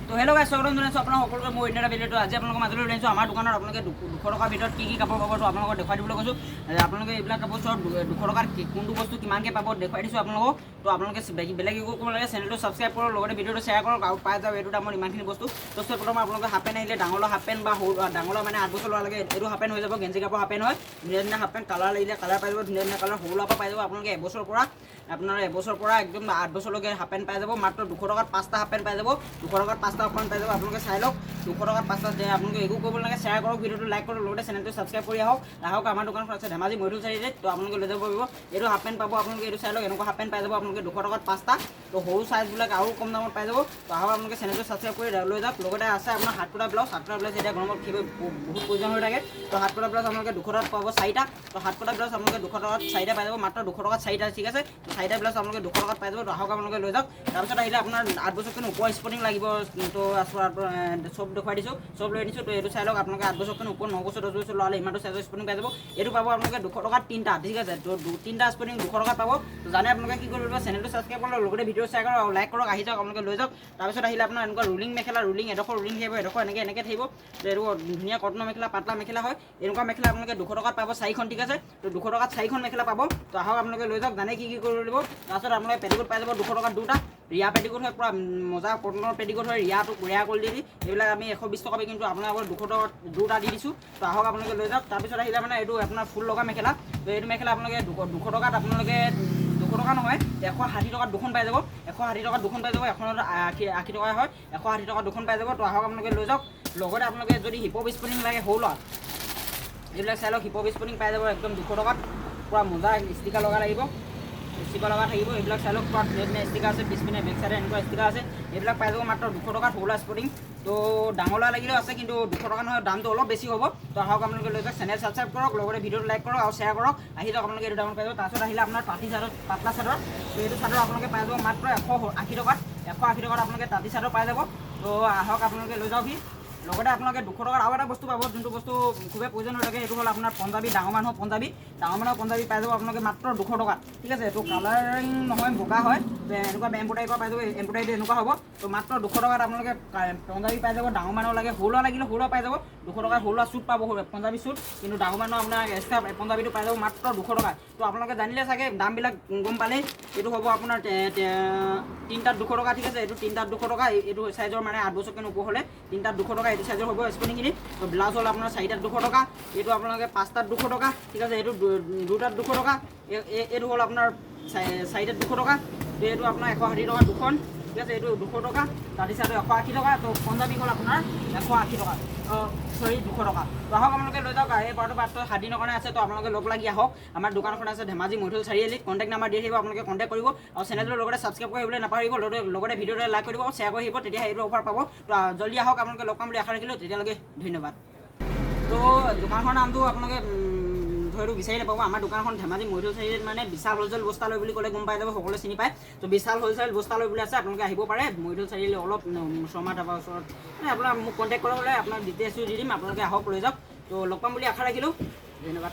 তো হেল্ল' গাইছ স্বাগতম জনাইছোঁ আপোনাৰ সকলোকে মোৰ অন্য এটা ভিডিঅ'টো আজি আপোনালোকৰ মাজলৈ লৈ আনিছোঁ আমাৰ দোকানত আপোনালোকে 200 টকাৰ ভিতৰত কি কাপোৰ পাব তো আপোনালোকক দেখুৱাই দিবলৈ কৈছোঁ আপোনালোকে এইবিলাক কাপোৰ চব 200 টকাত কোনটো বস্তু কিমানকৈ পাব দেখুৱাই দিছোঁ আপোনালোকক তো আপোনালোকে বেলেগ একো কৰিব লাগে চেনেলটো ছাবস্ক্ৰাইব কৰক লগতে ভিডিঅ'টো শ্বেয়াৰ কৰক আৰু পাই যাওক এইটো দামৰ ইমানখিনি বস্তু তো প্ৰথমে আপোনালোকে হাফ পেণ্ট আহিলে ডাঙৰ হাফ পেণ্ট বা সৰু ডাঙৰ মানে 8 বছৰ লোৱালৈকে এইটো হাফ পেণ্ট হৈ যাব গেঞ্জি কাপোৰ হাফ পেণ্ট হয় ধুনীয়া ধুনীয়া হাফ পেণ্ট কালাৰ লাগিলে কালাৰ পাই যাব ধুনীয়া ধুনীয়া কালাৰ সৰু পৰা পাই যাব আপোনালোকে এবছৰৰ পৰা একদম 8 বছৰলৈকে হাফ পেণ্ট পাই যাব মাত্ৰ 200 টকাত 5টা হাফ পেণ্ট পাই যাব 200 টকাত 5টা হাফ পেণ্ট পাই যাব আপোনালোকে চাই লওক 200 টকাত 5টা আপোনালোকে একো কৰিব নালাগে শ্বেয়াৰ কৰক ভিডিঅ'টো লাইক কৰক লগতে চেনেলটো ছাবস্ক্ৰাইব কৰি আহক আমাৰ দোকানখন আছে ধেমাজি মৈদুল চাৰিআলিত তো আপোনালোকে লৈ যাব পাৰিব এইটো হাফ পেণ্ট পাব আপোনালোকে এইটো চাই লওক এনেকুৱা হাফ পেণ্ট পাই যাব আপোনালোকে 200 টকাত 5টা তো সৰু চাইজবিলাক আৰু কম দামত পাই যাব তো আহক আপোনালোকে চেনেলটো ছাবস্ক্ৰাইব কৰি লৈ যাওক লগতে আছে আপোনাৰ হাত কটা ব্লাউজ এতিয়া গৰমত বহুত প্ৰয়োজন হৈ থাকে তো হাত কটা ব্লাউজ আপোনালোকে 200 টকাত পাব 4টা তো হাত কটা ব্লাউজ আপোনালোকে 200 টকাত 4টা পাই যাব মাত্ৰ 200 টকাত 4টা ঠিক আছে তো 4টা ব্লাউজ আপোনালোকে 200 টকাত পাই যাব তো আহক আপোনালোকে লৈ যাওক তাৰপিছত আহিলে আপোনাৰ 8 বছৰ কিন্তু ওপৰ স্পৰ্টিং লাগিব তো সব দেখুৱাই দিছোঁ সব লৈ আনিছোঁ তো এইটো চাই লওক আপোনালোকে 8 বছৰ কিন্তু ওপৰ 9 বছৰ 10 বছৰ লোৱালে ইমানটো চাইজৰ স্পৰ্টিং পাই যাব এইটো পাব আপোনালোকে 200 টকাত 3টা ঠিক আছে তো 3টা স্পৰ্টিং 200 টকাত পাব তো জানে আপোনালোকে কি কৰিব চেনেলটো ছাবস্ক্ৰাইব কৰক লগতে ভিডিঅ' শ্বেয়াৰ কৰক আৰু লাইক কৰক আহি যাওক আপোনালোকে লৈ যাওক তাৰপিছত আহিলে আপোনাৰ এনেকুৱা ৰুলিং মেখেলা এডোখৰ ৰুলিং থাকিব এডোখৰ এনেকৈ থাকিব এইটো ধুনীয়া কটনৰ মেখেলা পাতলা মেখেলা হয় এনেকুৱা মেখেলা আপোনালোকে 200 টকাত পাব 4খন ঠিক আছে তো 200 টকাত 4খন মেখেলা পাব তো আহক আপোনালোকে লৈ যাওক জানে কি কৰিব লাগিব তাৰপিছত আপোনালোকে পেটিকোট পাই যাব 200 টকাত 2টা ৰিয়া পেটিকোট হয় পুৰা মজা কটনৰ পেটিকোট হয় ৰিয়াটো কুৰিয়া কৰি দি এইবিলাক আমি 120 টকা কিন্তু আপোনালোকৰ 200 টকাত 2টা দি দিছোঁ তো আহক আপোনালোকে লৈ যাওক তাৰপিছত আহিলে মানে এইটো আপোনাৰ ফুল লগা মেখেলা তো এইটো মেখেলা আপোনালোকে 200 টকাত আপোনালোকে 200 টকা নহয় 160 টকাত দুখন পাই যাব 160 টকাত দুখন পাই যাব এখনত 80 টকা হয় 160 টকাত দুখন পাই যাব তো আহক আপোনালোকে লৈ যাওক লগতে আপোনালোকে যদি হিপ স্পৰ্টিং লাগে সৰু লোৱা এইবিলাক চাই লওক হিপ স্পৰ্টিং পাই যাব একদম 200 টকাত পুৰা মজা ষ্টিকাৰ লগা লাগিব ষ্টিকাৰ লগা থাকিব এইবিলাক চাই লওক পুৰা ধুনীয়া ষ্টিকাৰ আছে পিছপিনে বেক চাইডে এনেকুৱা ষ্টিকাৰ আছে এইবিলাক পাই যাব মাত্ৰ 200 টকাত সৰু স্পৰ্টিং তো ডাঙৰ লোৱা লাগিলেও আছে কিন্তু 200 টকা নহয় দামটো অলপ বেছি হ'ব তো আহক আপোনালোকে লৈ যাওক চেনেল ছাবস্ক্ৰাইব কৰক লগতে ভিডিঅ'টো লাইক কৰক আৰু শ্বেয়াৰ কৰক আহি যাওক আপোনালোকে এইটো দামত পাই যাব তাৰপিছত আহিলে আপোনাৰ পাতি চাদৰ পাতলা চাদৰ তো এইটো চাদৰ আপোনালোকে পাই যাব মাত্ৰ 180 টকাত আপোনালোকে তাঁতি চাদৰ পাই যাব তো আহক আপোনালোকে লৈ যাওক লগতে আপোনালোকে 200 টকাত আৰু এটা বস্তু পাব যোনটো বস্তু খুবেই প্ৰয়োজন হৈ থাকে সেইটো হ'ল আপোনাৰ পঞ্জাবী ডাঙৰ মানুহৰ পঞ্জাবী পাই যাব আপোনালোকে মাত্ৰ 200 টকাত ঠিক আছে এইটো কালাৰিং নহয় বগা হয় এনেকুৱা এম্ব্ৰইডাৰী কৰা পাই যাব এম্ব্ৰইডাৰীটো এনেকুৱা হ'ব তো মাত্ৰ 200 টকাত আপোনালোকে পঞ্জাবী পাই যাব ডাঙৰ মানুহ লাগে সৰু লোৱা লাগিলে সৰু লোৱা পাই যাব 200 টকাত সৰু লোৱা চুট পাব পঞ্জাবী চুট কিন্তু ডাঙৰ মানুহ আপোনাৰ এক্সট্ৰা পঞ্জাবীটো পাই যাব মাত্ৰ 200 টকাত তো আপোনালোকে জানিলে চাগে দামবিলাক গম পালেই এইটো হ'ব আপোনাৰ 3টাত 200 টকা ঠিক আছে এইটো 3টাত 200 টকা এইটো চাইজৰ মানে 8 বছৰ কিন্তু ওপৰ হ'লে 3টাত 200 টকা এইটো চাইজৰ হ'ব স্পৰ্টিংখিনি তো ব্লাউজ হ'ল আপোনাৰ 4টাত 200 টকা এইটো আপোনালোকে 5টাত 200 টকা ঠিক আছে এইটো 2টাত 200 টকা এইটো হ'ল আপোনাৰ 4টাত 200 টকা এইটো আপোনাৰ 160 টকা দুখন ঠিক আছে এইটো 200 টকা তাৰপিছত 180 টকা তো পঞ্জাবী হ'ল আপোনাৰ 180 টকা 200 টকা তো আহক আপোনালোকে লৈ যাওক এই পাৰ্টটো 7 দিনৰ কাৰণে আছে তো আপোনালোকে লগ লাগি আহক আমাৰ দোকানখন আছে ধেমাজি মৈদুল চাৰিআলিত কণ্টেক্ট নাম্বাৰ দি থাকিব আপোনালোকে কণ্টেক্ট কৰিব আৰু চেনেলটোৰ লগতে ছাবস্ক্ৰাইব কৰিবলৈ নাপাহৰিব লগতে ভিডিঅ'টো লাইক কৰিব শ্বেয়াৰ কৰিব তেতিয়া এইটো অফাৰ পাব তো জলদি আহক আপোনালোকে লগ পাম বুলি আশা ৰাখিলোঁ তেতিয়ালৈকে ধন্যবাদ তো দোকানখনৰ নামটো আপোনালোকে হয়তো বিচাৰি নাপাব আমাৰ দোকানখন ধেমাজি মৈদুল চাৰিআলিত মানে বিশাল হ'লচেল বস্তালৈ বুলি ক'লে গম পাই যাব সকলোৱে চিনি পায় তো বিশাল হ'লচেল বস্তালৈ বুলি আছে আপোনালোকে আহিব পাৰে মৈদুল চাৰিআলি অলপ শৰ্মা ধাবাৰ ওচৰত আপোনাৰ মোক কণ্টেক্ট কৰা হ'লে আপোনাৰ ডিটেইলছটো দি দিম আপোনালোকে আহক লৈ যাওক তো লগ পাম বুলি আশা ৰাখিলোঁ ধন্যবাদ